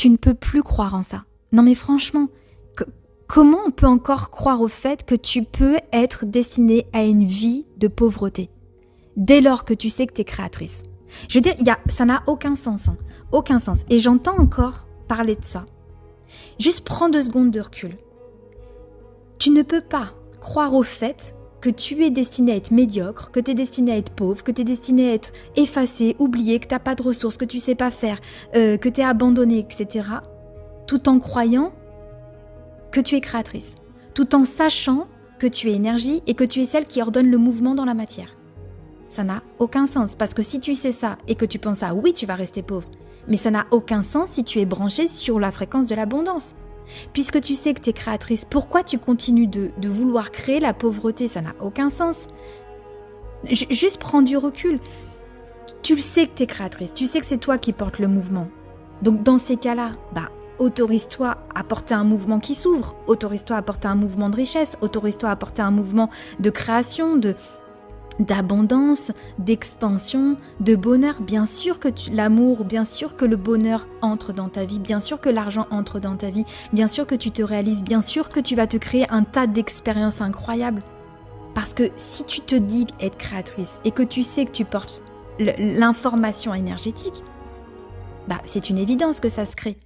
tu ne peux plus croire en ça. Non mais franchement, comment on peut encore croire au fait que tu peux être destinée à une vie de pauvreté dès lors que tu sais que tu es créatrice? Je veux dire, ça n'a aucun sens. Hein. Aucun sens. Et j'entends encore parler de ça. Juste prends 2 secondes de recul. Tu ne peux pas croire au fait que tu es destiné à être médiocre, que tu es destiné à être pauvre, que tu es destiné à être effacé, oublié, que tu n'as pas de ressources, que tu ne sais pas faire, que tu es abandonné, etc. Tout en croyant que tu es créatrice. Tout en sachant que tu es énergie et que tu es celle qui ordonne le mouvement dans la matière. Ça n'a aucun sens, parce que si tu sais ça et que tu penses ça, oui, tu vas rester pauvre. Mais ça n'a aucun sens si tu es branché sur la fréquence de l'abondance. Puisque tu sais que tu es créatrice, pourquoi tu continues de vouloir créer la pauvreté? Ça n'a aucun sens. Juste prends du recul. Tu le sais que tu es créatrice, tu sais que c'est toi qui portes le mouvement. Donc dans ces cas-là, autorise-toi à porter un mouvement qui s'ouvre, autorise-toi à porter un mouvement de richesse, autorise-toi à porter un mouvement de création, d'abondance, d'expansion, de bonheur. Bien sûr que l'amour, bien sûr que le bonheur entre dans ta vie, bien sûr que l'argent entre dans ta vie, bien sûr que tu te réalises, bien sûr que tu vas te créer un tas d'expériences incroyables. Parce que si tu te dis être créatrice et que tu sais que tu portes l'information énergétique, c'est une évidence que ça se crée.